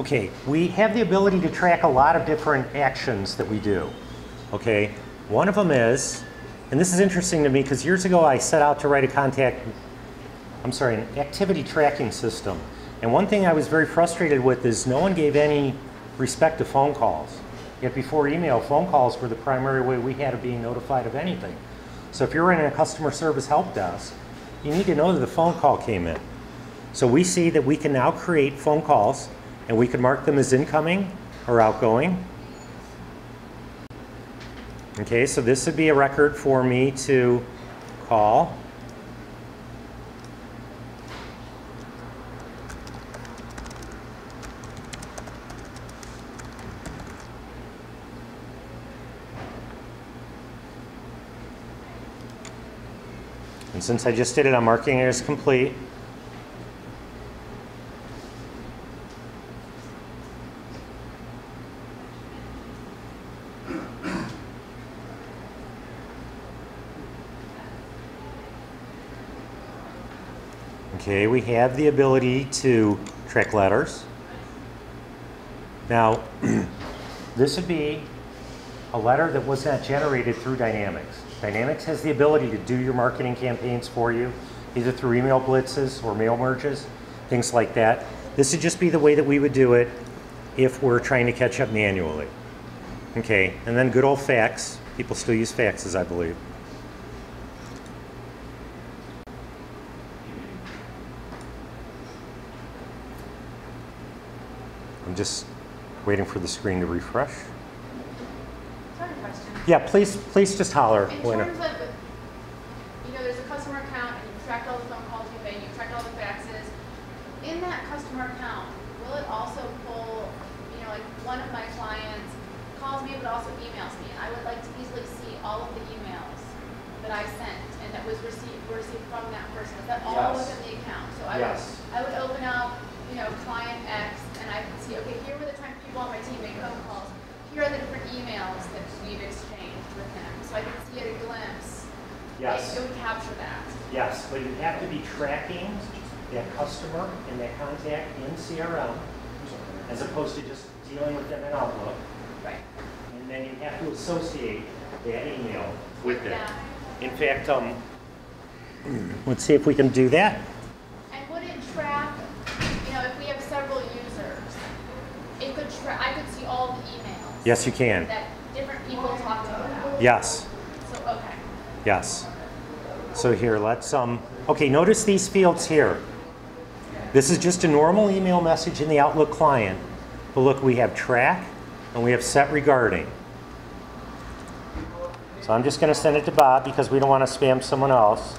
Okay, we have the ability to track a lot of different actions that we do. Okay, one of them is, and this is interesting to me because years ago I set out to write an activity tracking system. And one thing I was very frustrated with is no one gave any respect to phone calls. Yet before email, phone calls were the primary way we had of being notified of anything. So if you're running a customer service help desk, you need to know that the phone call came in. So we see that we can now create phone calls and we can mark them as incoming or outgoing. Okay, so this would be a record for me to call. And since I just did it, I'm marking it as complete. Okay, we have the ability to track letters. Now, this would be a letter that was not generated through Dynamics. Dynamics has the ability to do your marketing campaigns for you, either through email blitzes or mail merges, things like that. This would just be the way that we would do it if we're trying to catch up manually. Okay, and then good old fax. People still use faxes, I believe. I'm just waiting for the screen to refresh. Sorry, question. Yeah, please just holler. In terms of, there's a customer account and you've tracked all the phone calls you've made, you've tracked all the faxes. In that customer account, will it also pull, like one of my clients calls me but also emails me, and I would like to easily see all of the emails that I sent and that was received from that person. Is that all within the account? So I would open up, client X, and I could see, okay, here were the time people on my team make phone calls. Here are the different emails that we've exchanged with him. So I could see at a glimpse. Yes. It would capture that. Yes, but you have to be tracking that customer and that contact in CRM as opposed to just dealing with them in Outlook. Right. And then you have to associate that email with it. Yeah. In fact, let's see if we can do that. And would it track, if we have several users, I could see all the emails. Yes, you can. That different people talk to about. Yes. So, okay. Yes. So here, let's, okay, notice these fields here. This is just a normal email message in the Outlook client. But look, we have track and we have set regarding. So I'm just going to send it to Bob because we don't want to spam someone else.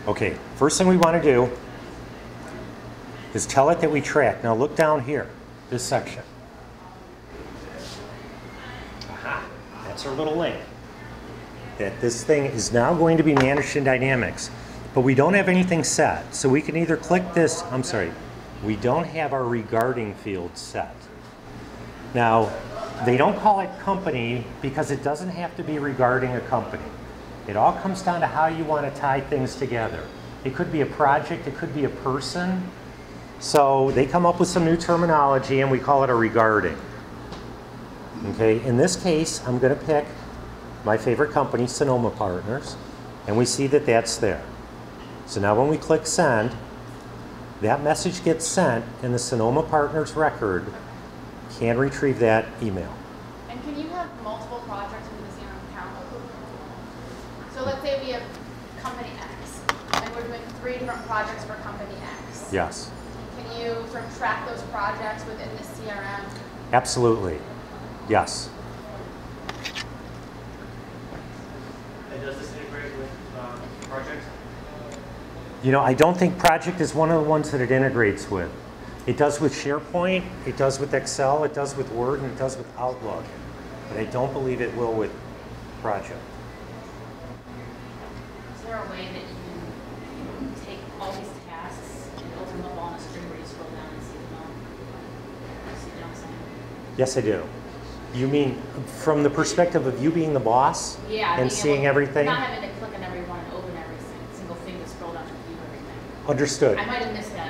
Okay, first thing we want to do is tell it that we track. Now look down here, this section. Aha, that's our little link. That this thing is now going to be managed in Dynamics, but we don't have anything set. So we can either click this, we don't have our regarding field set. Now, they don't call it company because it doesn't have to be regarding a company. It all comes down to how you want to tie things together. It could be a project, it could be a person. So they come up with some new terminology and we call it a regarding. Okay, in this case, I'm going to pick my favorite company, Sonoma Partners, and we see that that's there. So now when we click send, that message gets sent and the Sonoma Partners record can retrieve that email. And can you have multiple projects within the same account? So let's say we have company X and we're doing 3 different projects for company X. Yes. Can you sort of track those projects within the CRM? Absolutely. Yes. And does this integrate with projects? I don't think project is one of the ones that it integrates with. It does with SharePoint, it does with Excel, it does with Word, and it does with Outlook. But I don't believe it will with project. Is there a way that you can take all these tasks and open them up on a string where you scroll down and see them all? See what I'm saying? Yes, I do. You mean from the perspective of you being the boss? Yeah. And seeing everything? Not having to click on every one and open every single thing to scroll down and view everything. Understood. I might have missed that.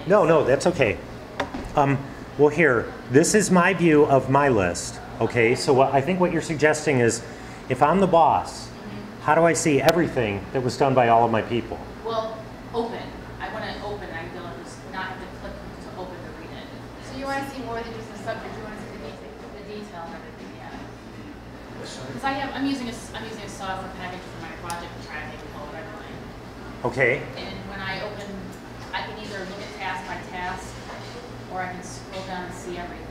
No, that's okay. Well, here, this is my view of my list. Okay, so I think what you're suggesting is, if I'm the boss, how do I see everything that was done by all of my people? Well, open. I want to open. I don't just not have to click to open to read it. So you want to see more than just the subject, you want to see the detail and everything, yeah. Because I'm using a software package for my project to try to make it all everything. Okay, And when I open, I can either look at task by task, or I can scroll down and see everything.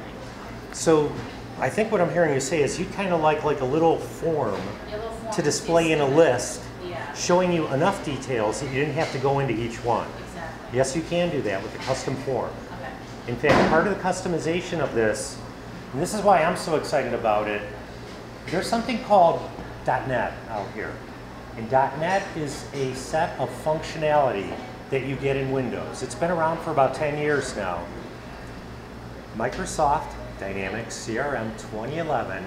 so I think what I'm hearing you say is you kind of like a little form Yeah, little form to display in a list, Yeah, showing you enough details that you didn't have to go into each one. exactly. Yes, you can do that with a custom form. Okay. In fact, part of the customization of this, and this is why I'm so excited about it, there's something called .NET out here. And .NET is a set of functionality that you get in Windows. It's been around for about 10 years now. Microsoft Dynamics CRM 2011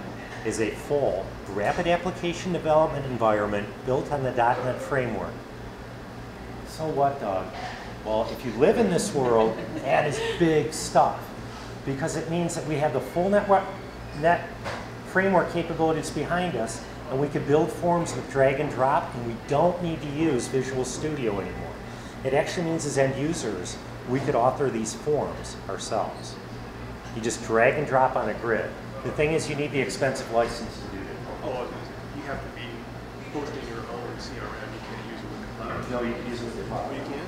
is a full rapid application development environment built on the .NET framework. So what, Doug? Well, if you live in this world, that is big stuff, because it means that we have the full net framework capabilities behind us, and we can build forms with drag and drop, and we don't need to use Visual Studio anymore. It actually means as end users, we could author these forms ourselves. You just drag and drop on a grid. The thing is, you need the expensive license to do it. Oh, you have to be hosting your own CRM. You can't use it with the cloud. No, you can use it with the cloud. Oh, you can?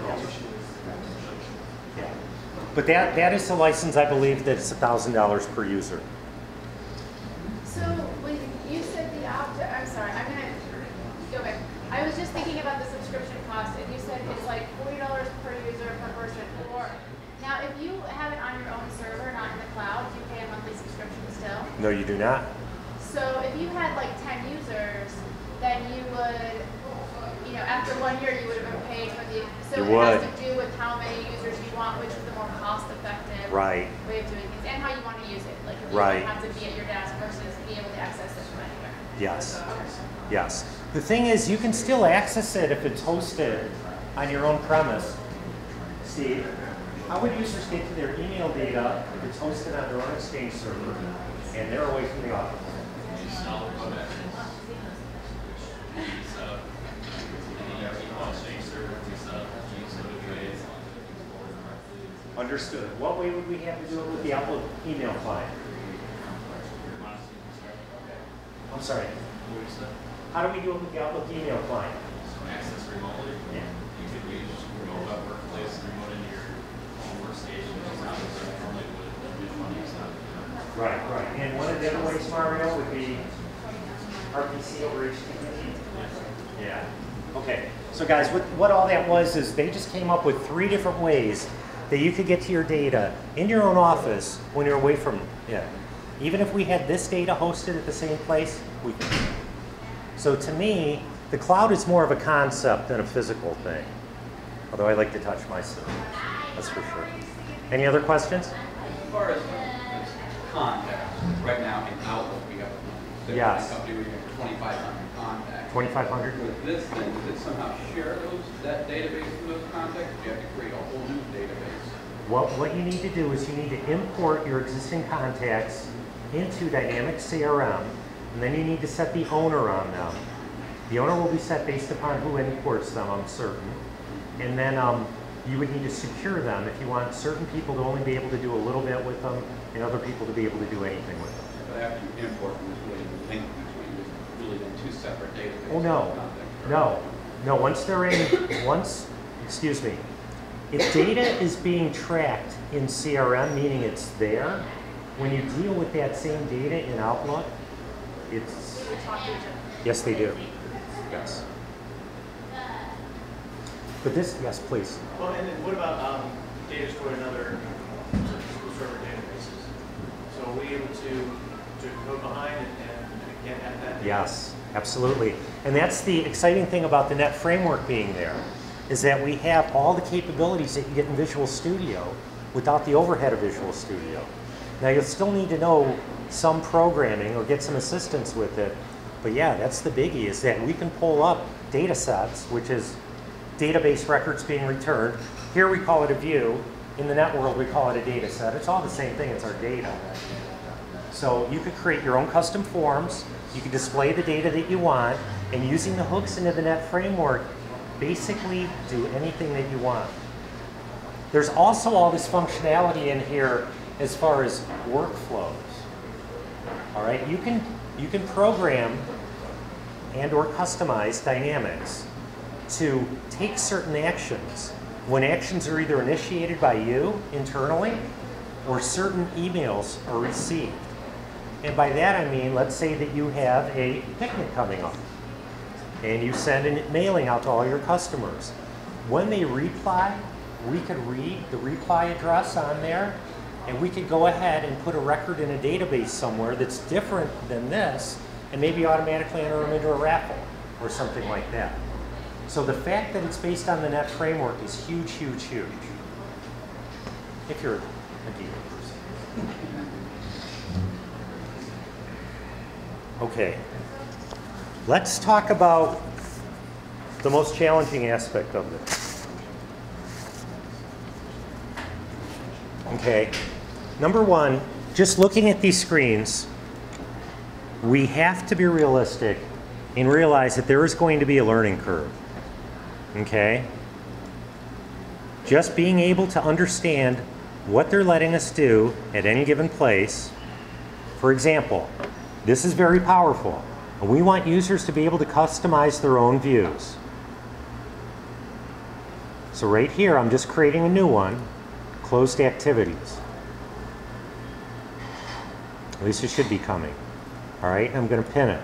Yeah. But that is the license, I believe, that's $1,000 per user. So when you said the I'm sorry, I'm gonna go back. I was just thinking about the subscription cost, and you said it's like $40 per user per person. Or now, if you have it on your own server, not in the cloud, do you pay a monthly subscription still? No, you do not. So if you had like 10 users, then you would, after 1 year, you would have been paid for the. So You it has would. to do with how many users you want, which is the more cost-effective Right. way of doing things, and how you want to use it. Like if you Right. don't have to be at your desk versus be able to access it from anywhere. Yes. Yes. The thing is, you can still access it if it's hosted on your own premise. Steve, how would users get to their email data if it's hosted on their own Exchange server and they're away from the office? Understood. What way would we have to do it with the Outlook email client? I'm sorry. How do we do it with the Outlook email client? Access remotely. Yeah. You could use remote web workplace, remote into your own workstation, which is how you normally would visually use that. Right, right. And one of the other ways, Mario, would be RPC over HTTP? Yeah. Okay. So guys, what all that was is they just came up with 3 different ways that you could get to your data in your own office when you're away from it. Even if we had this data hosted at the same place, we could. So to me, the cloud is more of a concept than a physical thing. Although I like to touch my stuff, that's for sure. Any other questions? As far as contacts, right now in Outlook, we have a Yes. company where you have 2,500 contacts. 2,500? With this thing, does it somehow share that database from those contacts? Do you have to create a whole new database? What you need to do is you need to import your existing contacts into Dynamics CRM, and then you need to set the owner on them. The owner will be set based upon who imports them, I'm certain. And then you would need to secure them if you want certain people to only be able to do a little bit with them and other people to be able to do anything with them. But after you import them, there's really no link between them. There's really then 2 separate databases. Oh, no. of contacts. No, once they're in, excuse me, if data is being tracked in CRM, meaning it's there, when you deal with that same data in Outlook, it's, They would talk to each other. yes, they do. Yes. But this, yes, please. Well, and then what about data stored in other server databases? So are we able to go behind and again add that? Yes, absolutely. And that's the exciting thing about the Net framework being there, is that we have all the capabilities that you get in Visual Studio without the overhead of Visual Studio. Now you'll still need to know some programming or get some assistance with it, but yeah, that's the biggie, is that we can pull up data sets, which is database records being returned. Here we call it a view, In the net world, we call it a data set. It's all the same thing, it's our data. So you could create your own custom forms, you could display the data that you want, and using the hooks into the net framework, basically do anything that you want. There's also all this functionality in here as far as workflows. All right, you can program and or customize Dynamics to take certain actions when actions are either initiated by you internally or certain emails are received. And by that I mean, let's say that you have a picnic coming up and you send a mailing out to all your customers. When they reply, we could read the reply address on there, and we could go ahead and put a record in a database somewhere that's different than this, and maybe automatically enter them into a raffle or something like that. So the fact that it's based on the net framework is huge, huge, huge. If you're a data person. Okay, let's talk about the most challenging aspect of this. Okay, number one, just looking at these screens, we have to be realistic and realize that there is going to be a learning curve. Okay? Just being able to understand what they're letting us do at any given place. For example, this is very powerful, and we want users to be able to customize their own views. So right here, I'm just creating a new one, closed activities. At least it should be coming. All right, I'm going to pin it.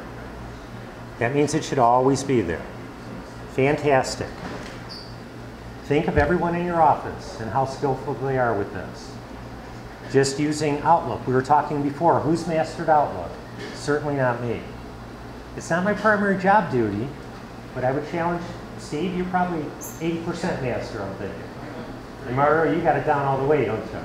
That means it should always be there. Fantastic. Think of everyone in your office and how skillful they are with this. Just using Outlook. We were talking before, who's mastered Outlook? Certainly not me. It's not my primary job duty, but I would challenge Steve, you're probably 80% master, I'm thinking. And Mario, you got it down all the way, don't you?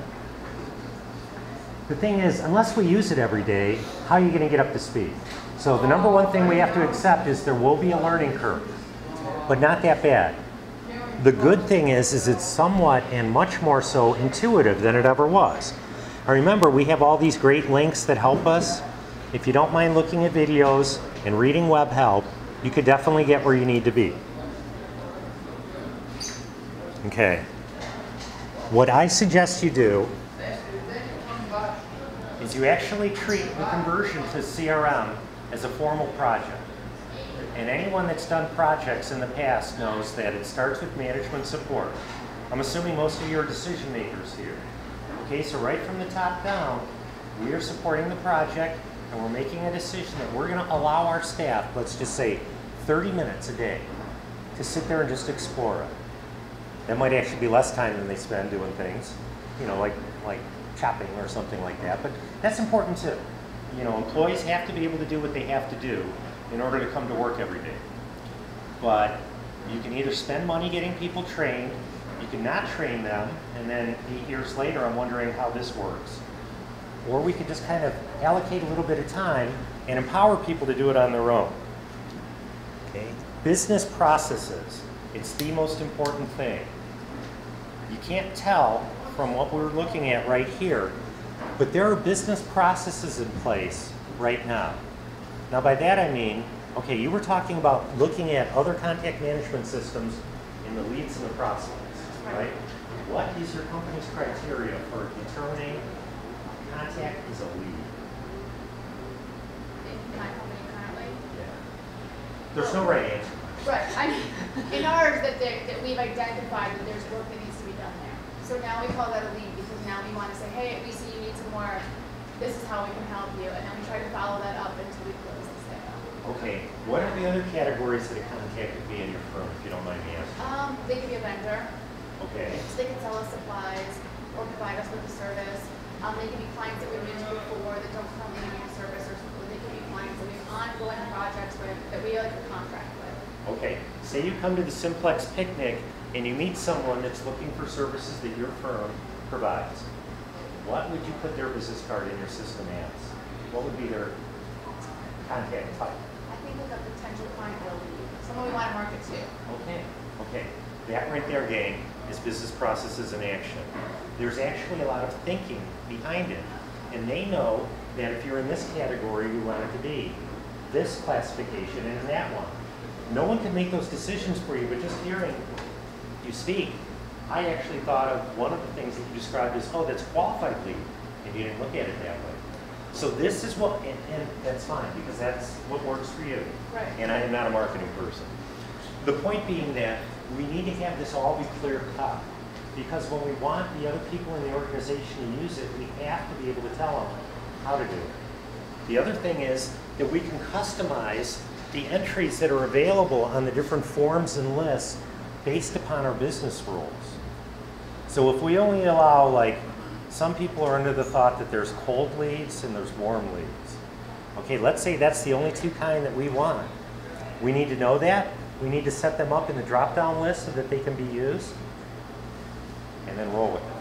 The thing is, unless we use it every day, how are you going to get up to speed? So the number one thing we have to accept is there will be a learning curve, but not that bad. The good thing is it's somewhat and much more so intuitive than it ever was. Now remember, we have all these great links that help us. If you don't mind looking at videos and reading web help, you could definitely get where you need to be. Okay. What I suggest you do is you actually treat the conversion to CRM as a formal project. And anyone that's done projects in the past knows that it starts with management support. I'm assuming most of you are decision makers here. Okay, so right from the top down, we are supporting the project and we're making a decision that we're going to allow our staff, let's just say 30 minutes a day, to sit there and just explore it. That might actually be less time than they spend doing things, you know, like chopping or something like that, but that's important too. You know, employees have to be able to do what they have to do in order to come to work every day. But you can either spend money getting people trained, you can not train them, and then 8 years later I'm wondering how this works. Or we could just kind of allocate a little bit of time and empower people to do it on their own. Okay? Business processes, it's the most important thing. You can't tell from what we're looking at right here, but there are business processes in place right now. Now by that I mean, okay, you were talking about looking at other contact management systems in the leads and the prospects, right? What is your company's criteria for determining contact is a lead? In my company currently? Yeah. There's no right answer. Right. I mean, in ours, that we've identified that there's work that needs to be done there. So now we call that a lead because now we want to say, hey, we see you need some more. This is how we can help you, and then we try to follow that up until we close the sale. Okay. What are the other categories that a contact could be in your firm, if you don't mind me asking? They could be a vendor. Okay. So they can sell us supplies or provide us with a service. They could be clients that we've used before that don't currently need a service, or they could be clients that we have ongoing projects with that we like a contract with. Okay, say you come to the Simplex picnic and you meet someone that's looking for services that your firm provides. What would you put their business card in your system as? What would be their contact type? I think like a potential client will lead. Someone we want to market to. Okay, okay. That right there, gang, is business processes in action. There's actually a lot of thinking behind it. And they know that if you're in this category, you want it to be this classification and that one. No one can make those decisions for you, but just hearing you speak, I actually thought of one of the things that you described as, oh, that's qualified lead, and you didn't look at it that way. So this is what, and that's fine, because that's what works for you. Right. And I am not a marketing person. The point being that we need to have this all be clear cut, because when we want the other people in the organization to use it, we have to be able to tell them how to do it. The other thing is that we can customize the entries that are available on the different forms and lists based upon our business rules. So if we only allow, like, some people are under the thought that there's cold leads and there's warm leads. Okay, let's say that's the only two kind that we want. We need to know that. We need to set them up in the drop-down list so that they can be used, and then roll with it.